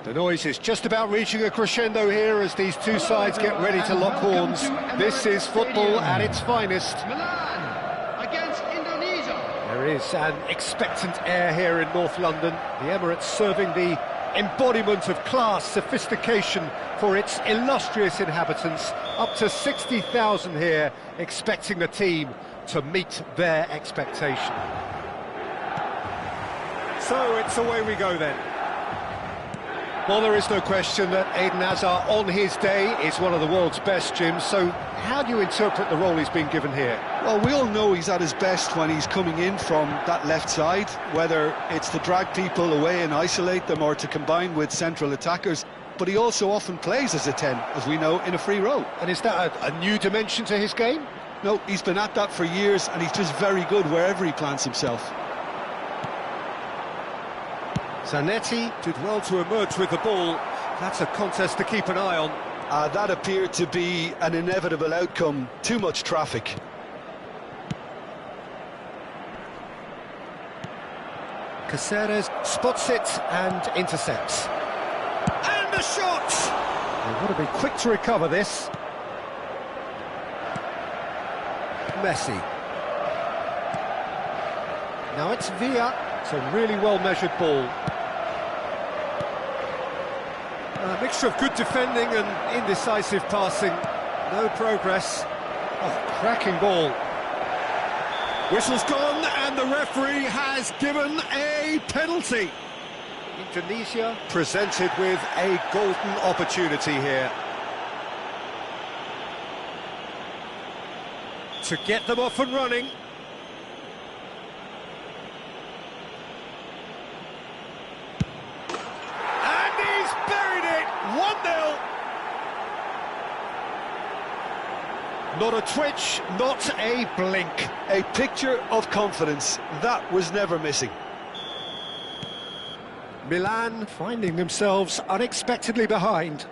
The noise is just about reaching a crescendo here as these two sides get ready to lock horns. This is football at its finest. Milan against Indonesia. There is an expectant air here in North London. The Emirates serving the embodiment of class, sophistication for its illustrious inhabitants. Up to 60,000 here, expecting the team to meet their expectation. So it's away we go then. Well, there is no question that Eden Hazard, on his day, is one of the world's best, Jim. So how do you interpret the role he's been given here? Well, we all know he's at his best when he's coming in from that left side, whether it's to drag people away and isolate them or to combine with central attackers. But he also often plays as a 10, as we know, in a free role. And is that a new dimension to his game? No, he's been at that for years, and he's just very good wherever he plants himself. Zanetti did well to emerge with the ball. That's a contest to keep an eye on. That appeared to be an inevitable outcome. Too much traffic. Caceres spots it and intercepts. And a shot! They've got to be quick to recover this. Messi. Now it's Villa. It's a really well-measured ball. A mixture of good defending and indecisive passing. No progress. Oh, cracking ball. Whistle's gone and the referee has given a penalty. Indonesia presented with a golden opportunity here to get them off and running. And he's buried it! 1-0. Not a twitch, not a blink. A picture of confidence. That was never missing. Milan finding themselves unexpectedly behind.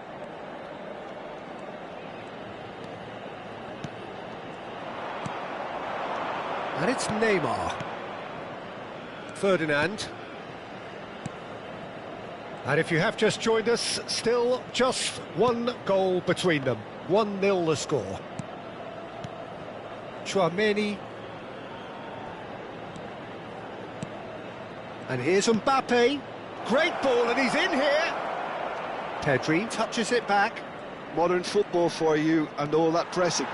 And it's Neymar. Ferdinand. And if you have just joined us, still just one goal between them. 1-0 the score. Chouameni. And here's Mbappe. Great ball, and he's in here. Pedri touches it back. Modern football for you and all that pressing.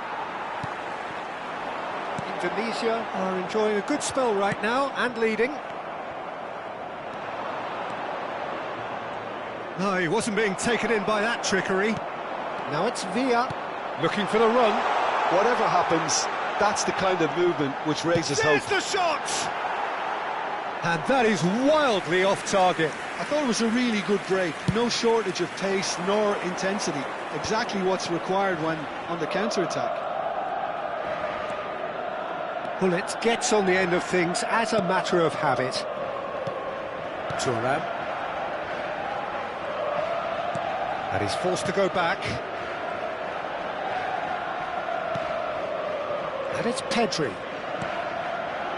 Indonesia are enjoying a good spell right now and leading. No, he wasn't being taken in by that trickery. Now it's Villa looking for the run. Whatever happens, that's the kind of movement which raises hope. There's the shot! And that is wildly off target. I thought it was a really good break. No shortage of pace nor intensity. Exactly what's required when on the counter-attack. Bullet gets on the end of things as a matter of habit. Thuram. And he's forced to go back. And it's Pedri.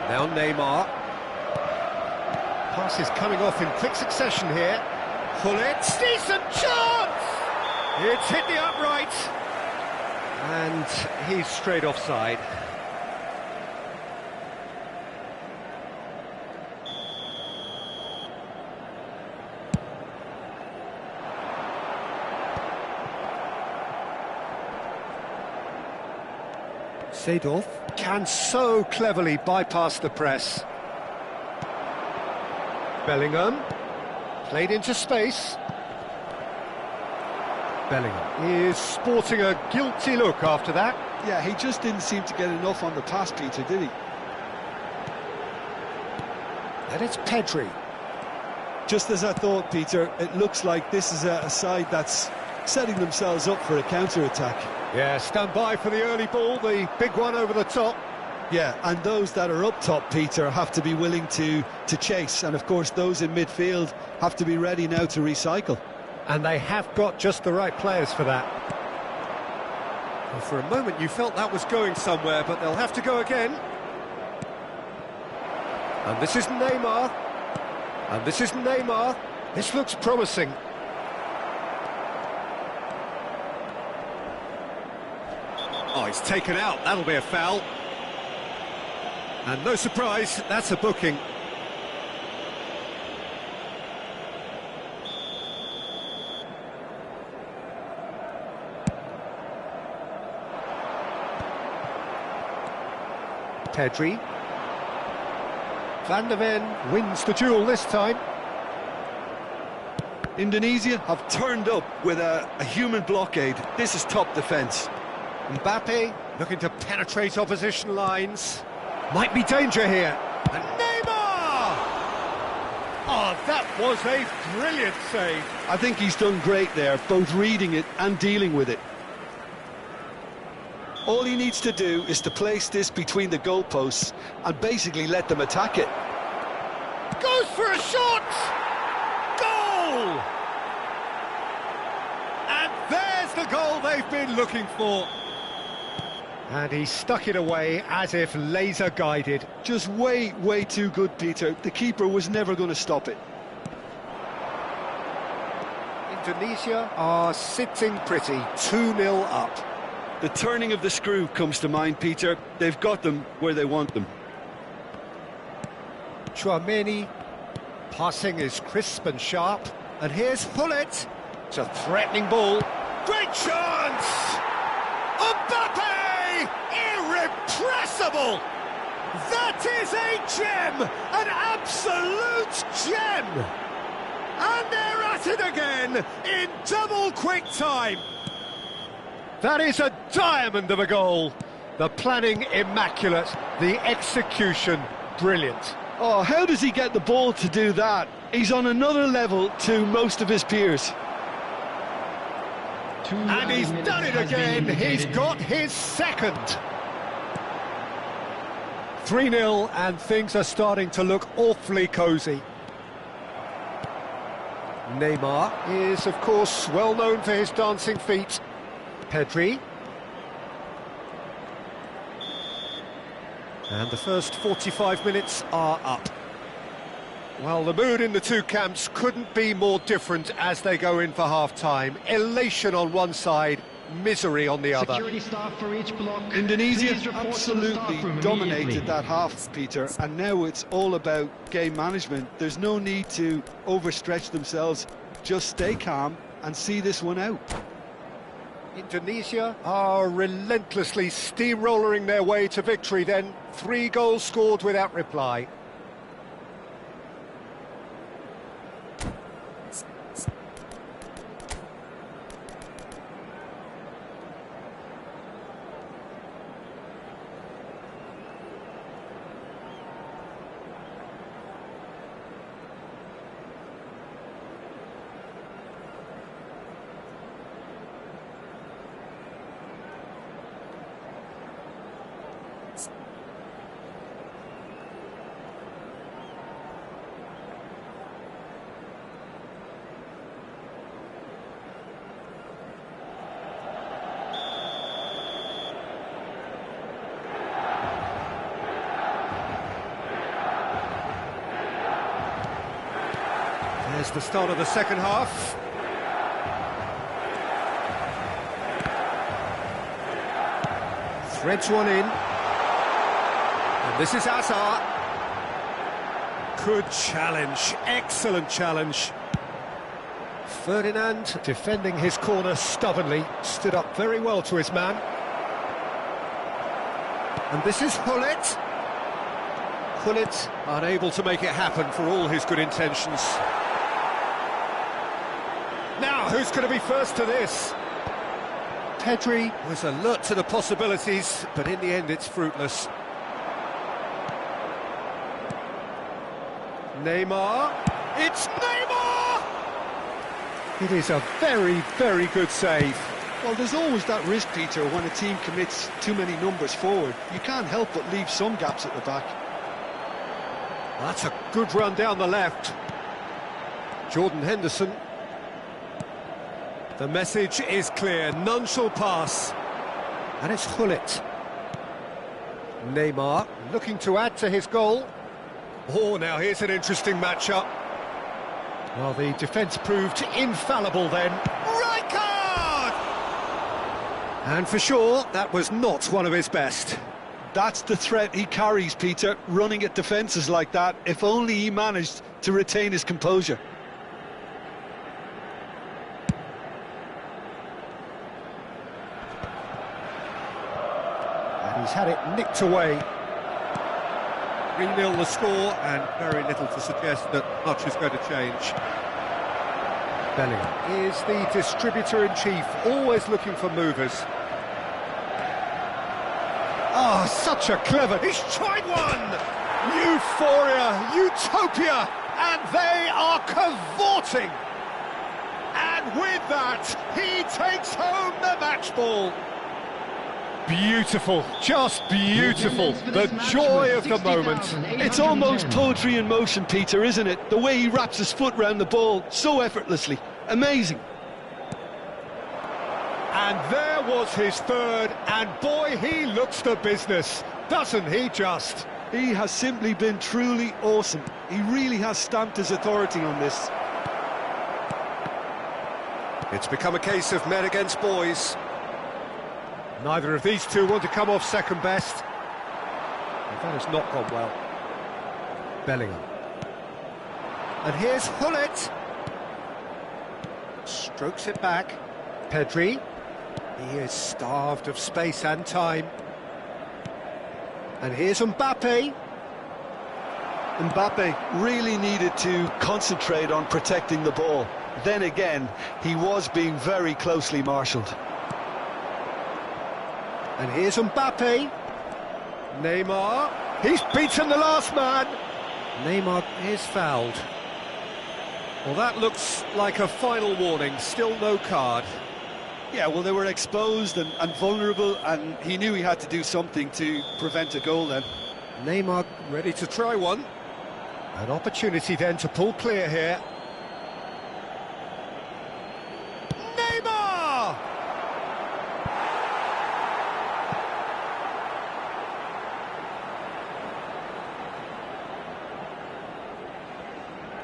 Now Neymar. Pass is coming off in quick succession here. Bullet. Decent chance! It's hit the upright. And he's straight offside. Seedorf can so cleverly bypass the press. Bellingham, played into space. Bellingham is sporting a guilty look after that. Yeah, he just didn't seem to get enough on the pass, Peter, did he? And it's Pedri. Just as I thought, Peter, it looks like this is a side that's setting themselves up for a counter-attack. Yeah, stand by for the early ball, the big one over the top. Yeah, and those that are up top, Peter, have to be willing to chase. And, of course, those in midfield have to be ready now to recycle. And they have got just the right players for that. Well, for a moment you felt that was going somewhere, but they'll have to go again. And this is Neymar. And this is Neymar. This looks promising. Oh, he's taken out, that'll be a foul. And no surprise, that's a booking. Pedri. Van der Ven wins the duel this time. Indonesia have turned up with a human blockade. This is top defence. Mbappe looking to penetrate opposition lines. Might be danger here. And Neymar! Oh, that was a brilliant save. I think he's done great there, both reading it and dealing with it. All he needs to do is to place this between the goalposts and basically let them attack it. Goes for a shot! Goal! And there's the goal they've been looking for. And he stuck it away as if laser guided. Just way, way too good, Peter. The keeper was never going to stop it. Indonesia are sitting pretty, 2-0 up. The turning of the screw comes to mind, Peter. They've got them where they want them. Chouameni, passing is crisp and sharp. And here's Hullet. It's a threatening ball. Great chance! Mbappe! Irrepressible! That is a gem! An absolute gem! And they're at it again in double quick time. That is a diamond of a goal. The planning immaculate, the execution brilliant. Oh, how does he get the ball to do that? He's on another level to most of his peers. And he's done it again. He's got his second. 3-0 and things are starting to look awfully cosy. Neymar is, of course, well known for his dancing feet. Pedri. And the first 45 minutes are up. Well, the mood in the two camps couldn't be more different as they go in for half-time. Elation on one side, misery on the other. Staff for each block. Indonesia absolutely dominated that half, Peter, and now it's all about game management. There's no need to overstretch themselves. Just stay calm and see this one out. Indonesia are relentlessly steamrolling their way to victory then. 3 goals scored without reply. There's the start of the second half. Threads one in. And this is Hazard. Good challenge, excellent challenge. Ferdinand, defending his corner stubbornly, stood up very well to his man. And this is Hullet. Hullet unable to make it happen for all his good intentions. Now, who's going to be first to this? Pedri was alert to the possibilities, but in the end it's fruitless. Neymar. It's Neymar! It is a very, very good save. Well, there's always that risk, Peter, when a team commits too many numbers forward. You can't help but leave some gaps at the back. That's a good run down the left. Jordan Henderson. The message is clear, none shall pass. And it's Hullet. Neymar looking to add to his goal. Oh, now here's an interesting matchup. Well, the defence proved infallible then. Right card! And for sure, that was not one of his best. That's the threat he carries, Peter, running at defences like that. If only he managed to retain his composure. And he's had it nicked away. 3-0 the score, and very little to suggest that much is going to change. Bellingham is the distributor-in-chief, always looking for movers. Oh, such a clever... He's tried one! Euphoria, utopia, and they are cavorting! And with that, he takes home the match ball. Beautiful, just beautiful, the joy of the moment. It's almost poetry in motion, Peter, isn't it? The way he wraps his foot round the ball so effortlessly. Amazing. And there was his third, and boy, he looks the business, doesn't he just? He has simply been truly awesome. He really has stamped his authority on this. It's become a case of men against boys. Neither of these two want to come off second best. And that has not gone well. Bellingham. And here's Hullet. Strokes it back. Pedri. He is starved of space and time. And here's Mbappe. Mbappe really needed to concentrate on protecting the ball. Then again, he was being very closely marshalled. And here's Mbappe. Neymar. He's beaten the last man. Neymar is fouled. Well, that looks like a final warning. Still no card. Yeah, well, they were exposed and vulnerable, and he knew he had to do something to prevent a goal then. Neymar ready to try one. An opportunity then to pull clear here. Neymar!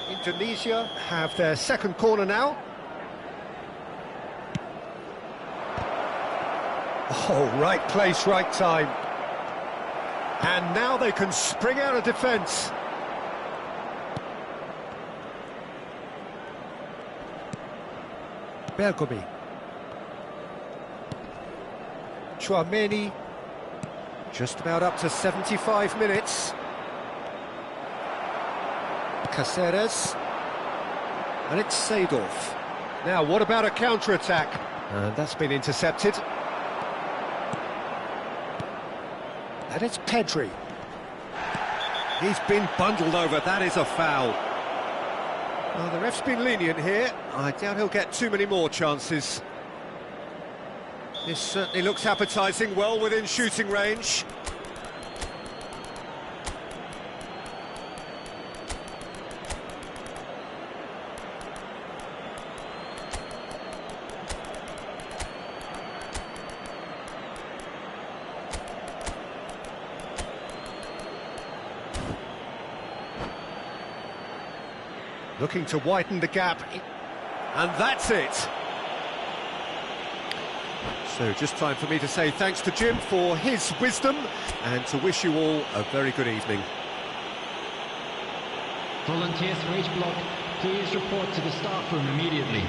Indonesia have their second corner now. Oh, right place, right time. And now they can spring out of defence. Bergomi. Tchouaméni. Just about up to 75 minutes. Caceres. And it's Seedorf. Now, what about a counter-attack? And that's been intercepted. And it's Pedri. He's been bundled over, that is a foul. Well, the ref's been lenient here. I doubt he'll get too many more chances. This certainly looks appetising, well within shooting range. Looking to widen the gap, and that's it. So just time for me to say thanks to Jim for his wisdom and to wish you all a very good evening. Volunteers for each block, please report to the staff room immediately.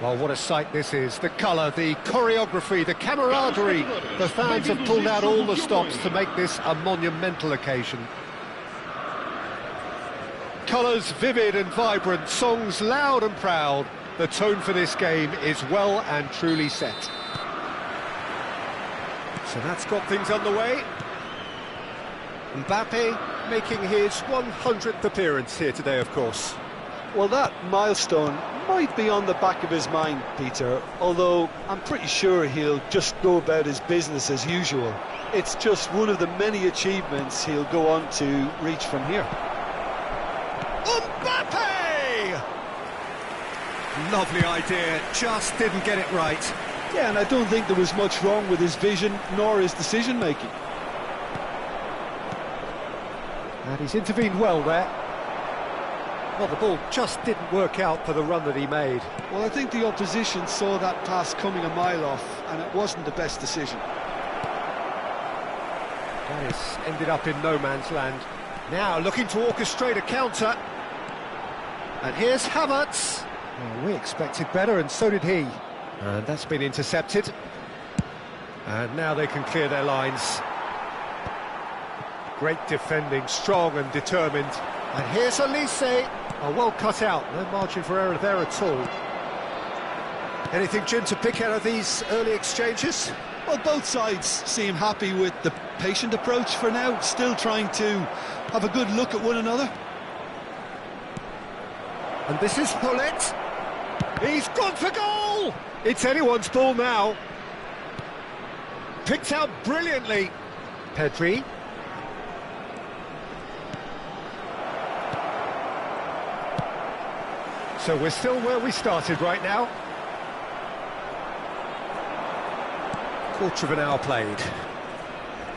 Well, what a sight this is. The colour, the choreography, the camaraderie. The fans have pulled out all the stops to make this a monumental occasion. Colours vivid and vibrant, songs loud and proud. The tone for this game is well and truly set. So that's got things underway. Mbappe making his 100th appearance here today, of course. Well, that milestone might be on the back of his mind, Peter, although I'm pretty sure he'll just go about his business as usual. It's just one of the many achievements he'll go on to reach from here. Mbappe! Lovely idea, just didn't get it right. Yeah, and I don't think there was much wrong with his vision nor his decision-making. And he's intervened well there. Well, the ball just didn't work out for the run that he made. Well, I think the opposition saw that pass coming a mile off, and it wasn't the best decision. That has ended up in no man's land. Now looking to orchestrate a counter. And here's Havertz. Well, we expected better, and so did he. And that's been intercepted. And now they can clear their lines. Great defending, strong and determined. And here's Elise. Oh, well cut out, no margin for error there at all. Anything, Jim, to pick out of these early exchanges? Well, both sides seem happy with the patient approach for now, still trying to have a good look at one another. And this is Hullet. He's gone for goal! It's anyone's ball now. Picked out brilliantly. Pedri. So we're still where we started right now. Quarter of an hour played.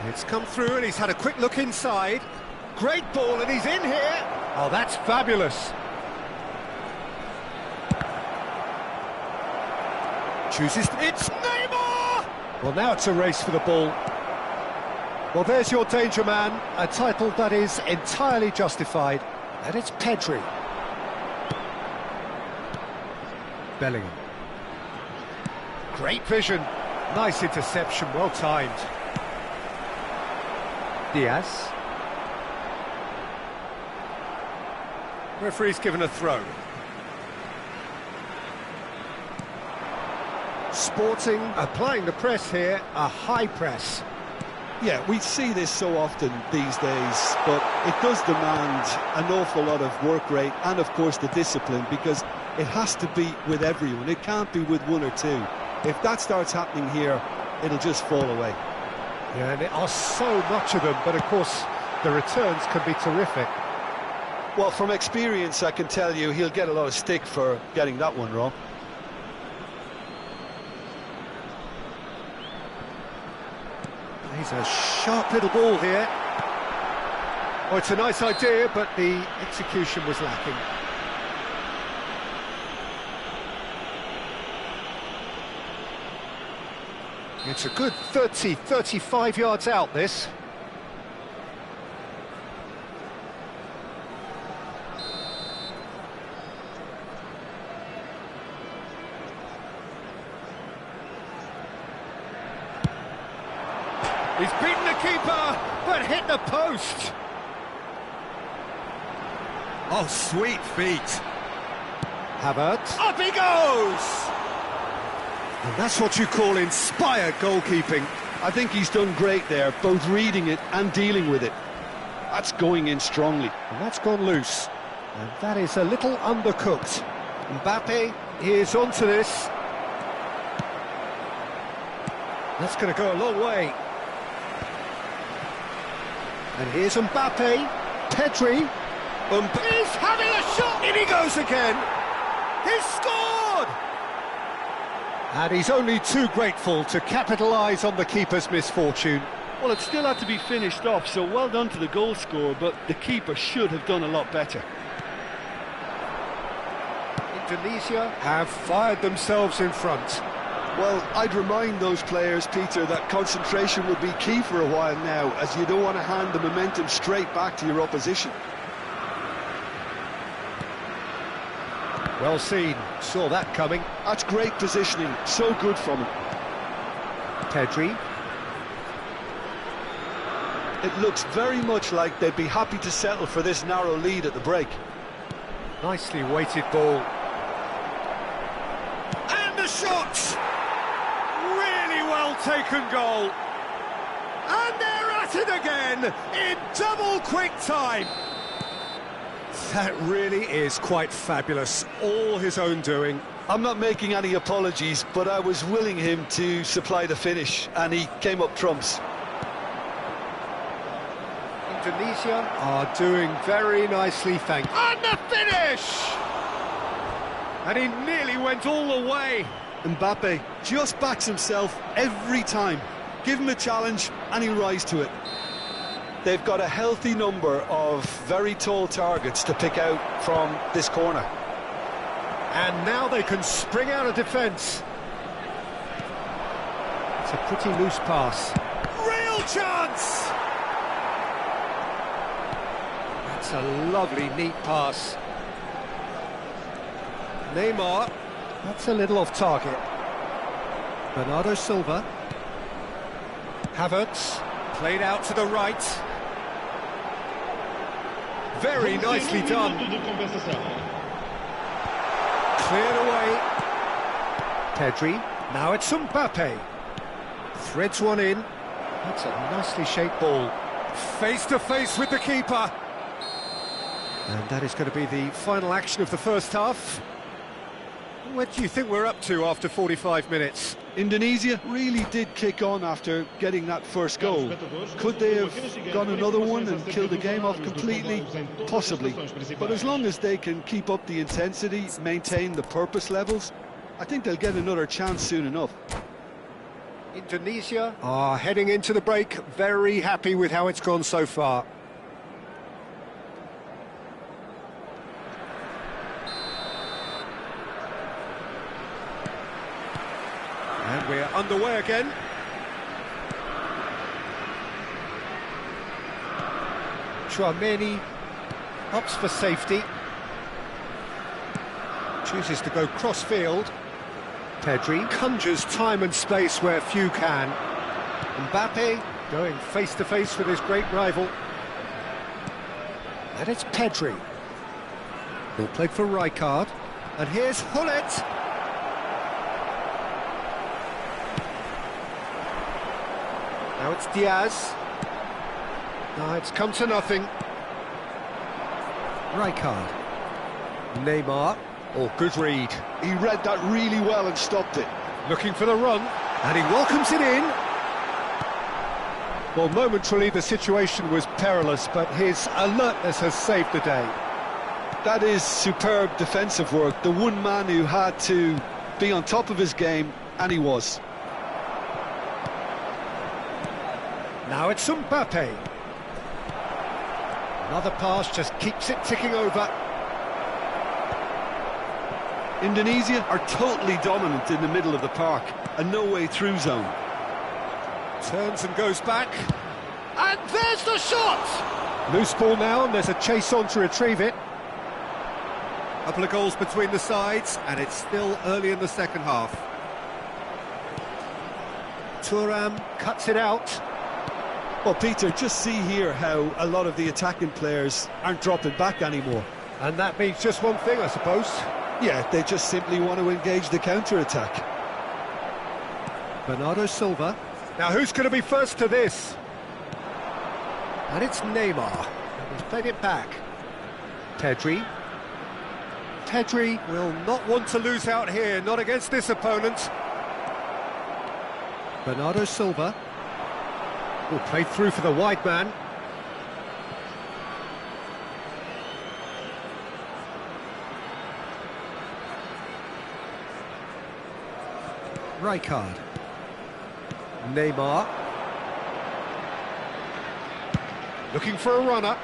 It's come through and he's had a quick look inside. Great ball and he's in here. Oh, that's fabulous. Chooses, it's Neymar! Well, now it's a race for the ball. Well, there's your danger man, a title that is entirely justified. And it's Pedri. Bellingham. Great vision. Nice interception, well timed. Diaz. Referee's given a throw. Sporting applying the press here, a high press. Yeah, we see this so often these days, but it does demand an awful lot of work rate and, of course, the discipline, because it has to be with everyone. It can't be with one or two. If that starts happening here, it'll just fall away. Yeah, and there are so much of them, but of course the returns can be terrific. Well, from experience, I can tell you he'll get a lot of stick for getting that one wrong. He's a sharp little ball here. Oh, it's a nice idea, but the execution was lacking. It's a good 30, 35 yards out, this. He's beaten the keeper, but hit the post. Oh, sweet feet. Havertz. Up he goes! And that's what you call inspired goalkeeping. I think he's done great there, both reading it and dealing with it. That's going in strongly. And that's gone loose. And that is a little undercooked. Mbappe is onto this. That's going to go a long way. And here's Mbappe. Pedri. He's having a shot. In he goes again. He's scored! And he's only too grateful to capitalise on the keeper's misfortune. Well, it still had to be finished off, so well done to the goal scorer, but the keeper should have done a lot better. Indonesia have fired themselves in front. Well, I'd remind those players, Peter, that concentration will be key for a while now, as you don't want to hand the momentum straight back to your opposition. Well seen, saw that coming. That's great positioning, so good from him. Pedri. It looks very much like they'd be happy to settle for this narrow lead at the break. Nicely weighted ball. And the shot! Really well taken goal. And they're at it again in double quick time. That really is quite fabulous. All his own doing. I'm not making any apologies, but I was willing him to supply the finish, and he came up trumps. Indonesia are doing very nicely, thank you. And the finish! And he nearly went all the way. Mbappe just backs himself every time. Give him a challenge and he'll rise to it. They've got a healthy number of very tall targets to pick out from this corner. And now they can spring out of defence. It's a pretty loose pass. Real chance! That's a lovely, neat pass. Neymar, that's a little off target. Bernardo Silva. Havertz, played out to the right. Very nicely done. Cleared away. Pedri, now it's Mbappe. Threads one in. That's a nicely shaped ball. Face to face with the keeper. And that is going to be the final action of the first half. What do you think we're up to after 45 minutes? Indonesia really did kick on after getting that first goal. Could they have gone another one and killed the game off completely? Possibly. But as long as they can keep up the intensity, maintain the purpose levels, I think they'll get another chance soon enough. Indonesia are heading into the break, very happy with how it's gone so far. And we're underway again. Chouameni opts for safety. Chooses to go cross-field. Pedri conjures time and space where few can. Mbappe going face-to-face with his great rival. And it's Pedri. He'll play for Rijkaard. And here's Hullet. Now it's Diaz. No, it's come to nothing. Rijkaard. Neymar. Oh, good read. He read that really well and stopped it. Looking for the run, and he welcomes it in. Well, momentarily the situation was perilous, but his alertness has saved the day. That is superb defensive work. The one man who had to be on top of his game, and he was. Now it's Mbappe. Another pass just keeps it ticking over. Indonesia are totally dominant in the middle of the park, a no-way-through zone. Turns and goes back. And there's the shot! Loose ball now, and there's a chase on to retrieve it. Couple of goals between the sides, and it's still early in the second half. Thuram cuts it out. Well, Peter, just see here how a lot of the attacking players aren't dropping back anymore. And that means just one thing, I suppose. Yeah, they just simply want to engage the counter-attack. Bernardo Silva. Now who's going to be first to this? And it's Neymar. He's played it back. Pedri. Pedri will not want to lose out here, not against this opponent. Bernardo Silva. Will play through for the wide man. Rijkaard. Neymar. Looking for a runner.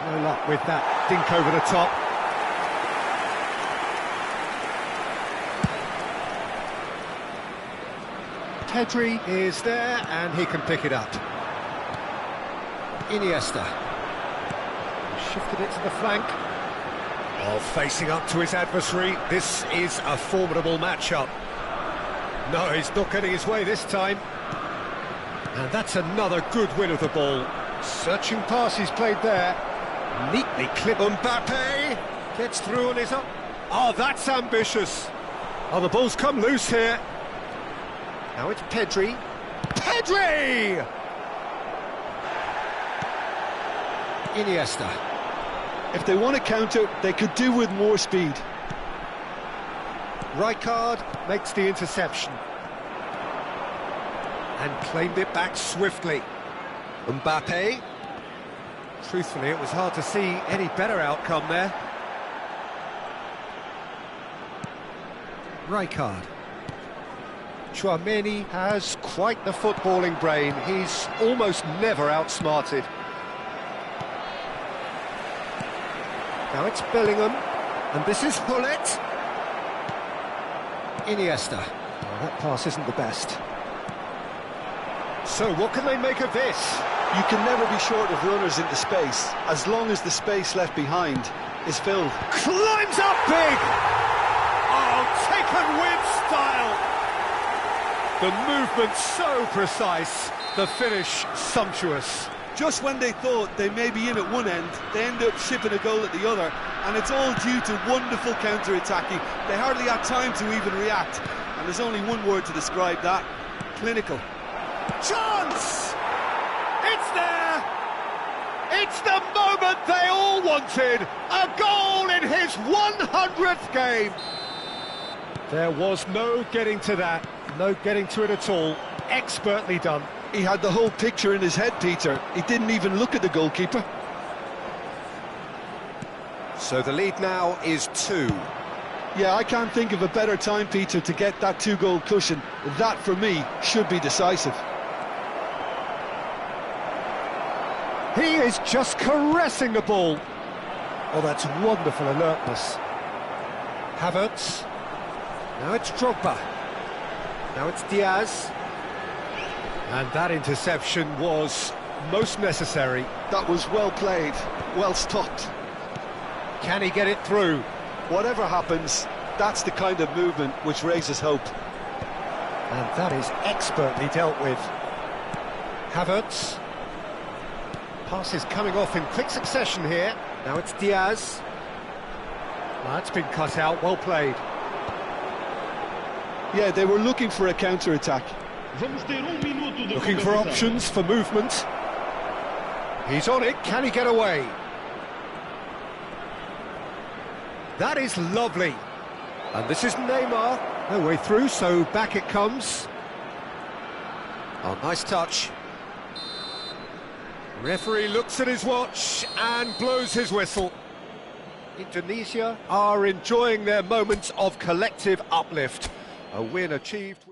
No luck with that dink over the top. Pedri is there and he can pick it up. Iniesta. Shifted it to the flank. While facing up to his adversary, this is a formidable matchup. No, he's not getting his way this time. And that's another good win of the ball. Searching pass he's played there. Neatly clipped. Mbappe gets through on his own. Oh, that's ambitious. Oh, the ball's come loose here. Now it's Pedri. Pedri! Iniesta. If they want to counter, they could do with more speed. Rijkaard makes the interception. And claimed it back swiftly. Mbappe. Truthfully, it was hard to see any better outcome there. Rijkaard. Tchouameni has quite the footballing brain. He's almost never outsmarted. Now it's Bellingham, and this is Hullet. Iniesta. Well, that pass isn't the best. So what can they make of this? You can never be short of runners into space, as long as the space left behind is filled. Climbs up big! Oh, taken with style! The movement so precise, the finish sumptuous. Just when they thought they may be in at one end, they end up shipping a goal at the other, and it's all due to wonderful counter-attacking. They hardly had time to even react, and there's only one word to describe that: clinical. Chance! It's there! It's the moment they all wanted! A goal in his 100th game! There was no getting to that, no getting to it at all. Expertly done. He had the whole picture in his head, Peter. He didn't even look at the goalkeeper. So the lead now is 2. Yeah, I can't think of a better time, Peter, to get that 2-goal cushion. That, for me, should be decisive. He is just caressing the ball. Oh, that's wonderful alertness. Havertz. Now it's Drogba. Now it's Diaz. And that interception was most necessary. That was well played, well stopped. Can he get it through? Whatever happens, that's the kind of movement which raises hope. And that is expertly dealt with. Havertz. Pass is coming off in quick succession here. Now it's Diaz. Well, that's been cut out, well played. Yeah, they were looking for a counter-attack. Looking for options for movement. He's on it, can he get away? That is lovely. And this is Neymar. No way through, so back it comes. Oh, nice touch. Referee looks at his watch and blows his whistle. Indonesia are enjoying their moments of collective uplift. A win achieved.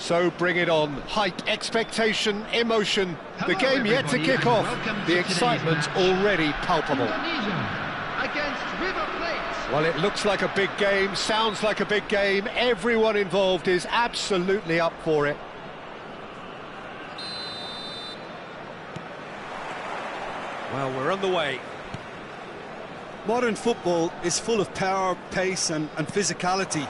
So bring it on. Hype, expectation, emotion. The Hello, game yet to everybody, kick and off. welcome to The today's excitement match. already palpable. Indonesia against River Plate. Well, it looks like a big game, sounds like a big game. Everyone involved is absolutely up for it. Well, we're on the way. Modern football is full of power, pace and physicality.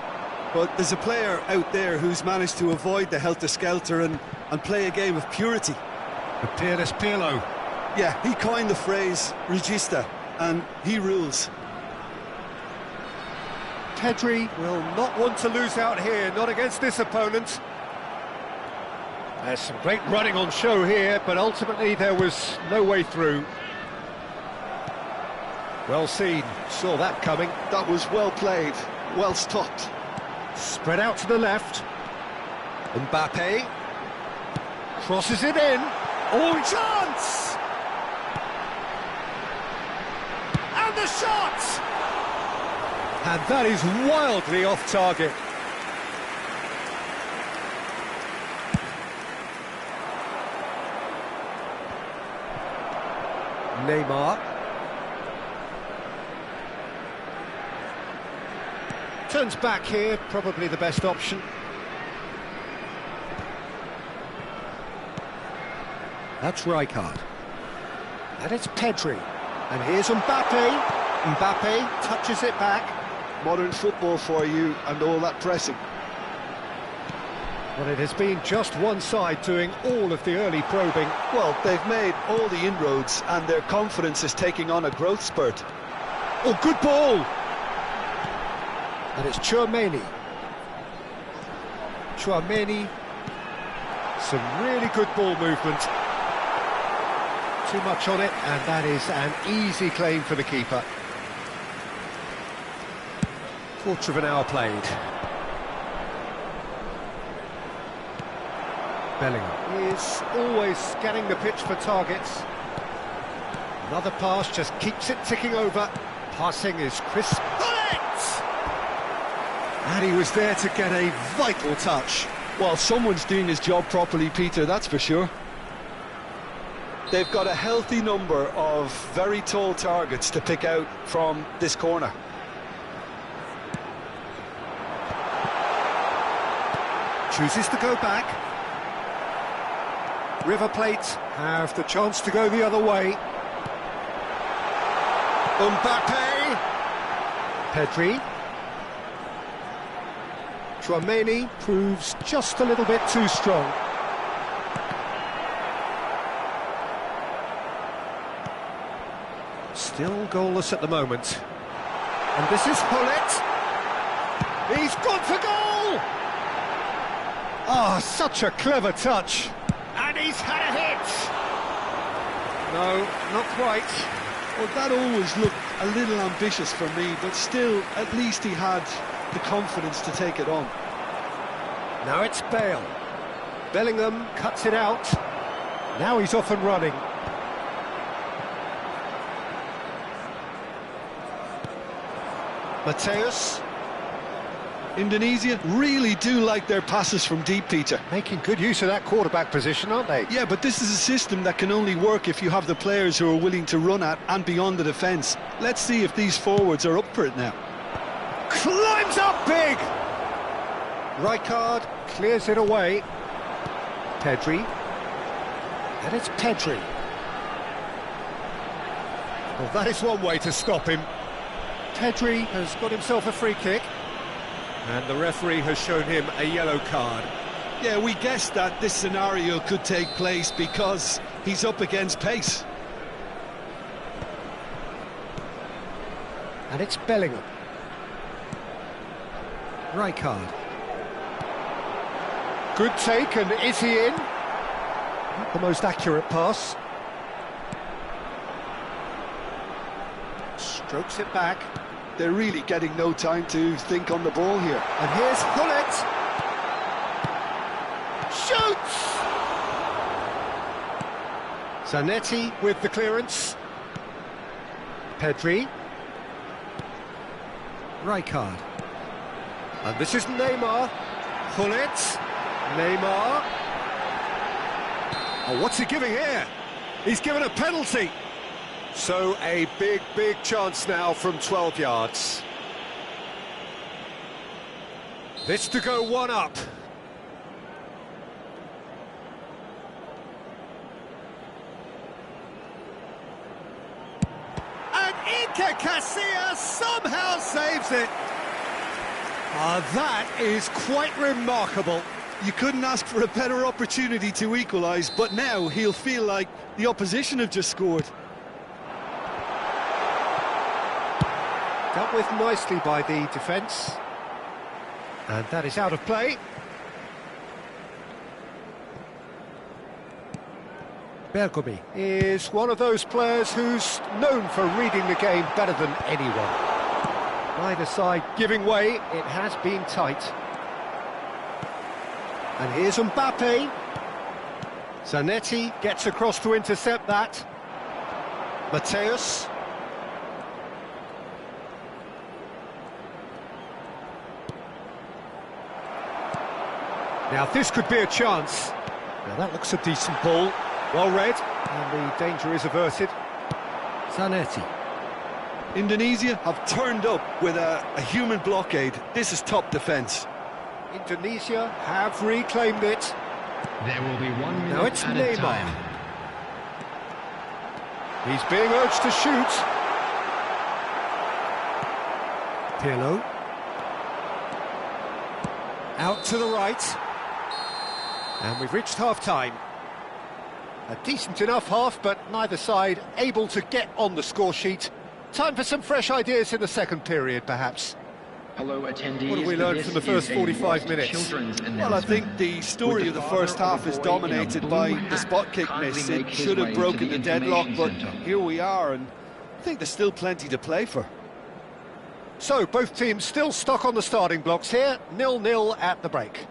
But there's a player out there who's managed to avoid the helter-skelter and play a game of purity. The peerless Pirlo. Yeah, he coined the phrase regista, and he rules. Pedri will not want to lose out here, not against this opponent. There's some great running on show here, but ultimately there was no way through. Well seen, saw that coming. That was well played, well stopped. Spread out to the left. Mbappe crosses it in. Oh, chance! And the shot! And that is wildly off target. Neymar. Turns back here, probably the best option. That's Rijkaard. And it's Pedri. And here's Mbappe. Mbappe touches it back. Modern football for you and all that pressing. Well, it has been just one side doing all of the early probing. Well, they've made all the inroads and their confidence is taking on a growth spurt. Oh, good ball! And it's Tchouaméni. Tchouaméni. Some really good ball movement. Too much on it, and that is an easy claim for the keeper. Quarter of an hour played. Bellingham is always scanning the pitch for targets. Another pass just keeps it ticking over. Passing is crisp. And he was there to get a vital touch. Well, someone's doing his job properly, Peter, that's for sure. They've got a healthy number of very tall targets to pick out from this corner. Chooses to go back. River Plate have the chance to go the other way. Mbappe. Pedri. Tchouaméni proves just a little bit too strong. Still goalless at the moment. And this is Hullet. He's gone for goal! Ah, such a clever touch. And he's had a hit! No, not quite. Well, that always looked a little ambitious for me, but still, at least he had the confidence to take it on. Now it's Bale. Bellingham cuts it out. Now he's off and running. Mateus. Indonesia really do like their passes from deep, Peter. Making good use of that quarterback position, aren't they? Yeah, but this is a system that can only work if you have the players who are willing to run at and beyond the defence. Let's see if these forwards are up for it now. Climbs up big! Rijkaard clears it away. Pedri. And it's Pedri. Well, that is one way to stop him. Pedri has got himself a free kick. And the referee has shown him a yellow card. Yeah, we guessed that this scenario could take place because he's up against pace. And it's Bellingham. Rijkaard. Good take, and is he in? Not the most accurate pass. Strokes it back. They're really getting no time to think on the ball here. And here's Hullet. Shoots! Zanetti with the clearance. Pedri. Rijkaard. And this is Neymar. Hullet. Neymar. Oh, what's he giving here? He's given a penalty. So a big chance now from 12 yards. This to go one up. And Iker Casillas somehow saves it. That is quite remarkable. You couldn't ask for a better opportunity to equalise, but now he'll feel like the opposition have just scored. Dealt with nicely by the defence. And that is out of play. Bergomi is one of those players who's known for reading the game better than anyone. Neither side giving way, it has been tight. And here's Mbappe. Zanetti gets across to intercept that. Mateus. Now this could be a chance. Now that looks a decent ball. Well read, and the danger is averted. Zanetti. Indonesia have turned up with a human blockade. This is top defence. Indonesia have reclaimed it. There will be 1 minute Now it's at a Neymar. time. He's being urged to shoot. Pirlo. Out to the right. And we've reached half-time. A decent enough half, but neither side able to get on the score sheet. Time for some fresh ideas in the second period, perhaps. Hello, attendees. What have we learned from the first 45 minutes? Well, I think the story of the first half is dominated by the spot kick miss. It should have broken the deadlock, but here we are, and I think there's still plenty to play for. So, both teams still stuck on the starting blocks here, 0-0 at the break.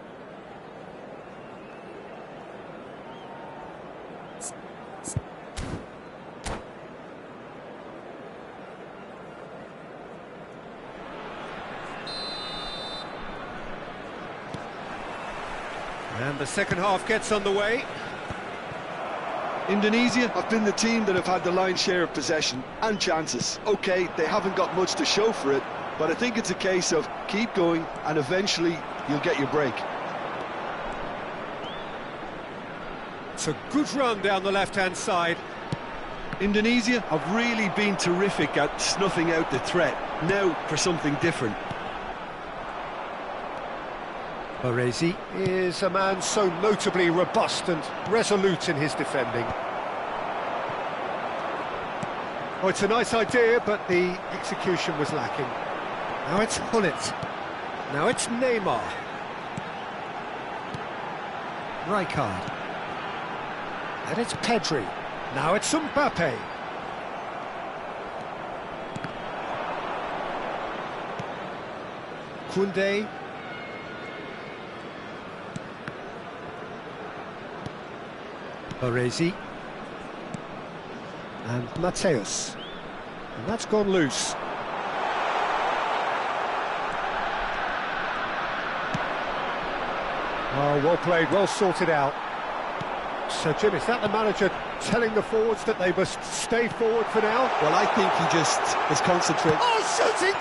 And the second half gets underway. Indonesia have been the team that have had the lion's share of possession and chances. OK, they haven't got much to show for it, but I think it's a case of keep going and eventually you'll get your break. It's a good run down the left-hand side. Indonesia have really been terrific at snuffing out the threat. Now for something different. Baresi is a man so notably robust and resolute in his defending. Oh, it's a nice idea, but the execution was lacking. Now it's Hullet. Now it's Neymar. Rijkaard. And it's Pedri. Now it's Mbappe. Koundé. Baresi. And Mateus. And that's gone loose. Oh, well played, well sorted out. So, Jim, is that the manager telling the forwards that they must stay forward for now? Well, I think he just is concentrating. Oh, shooting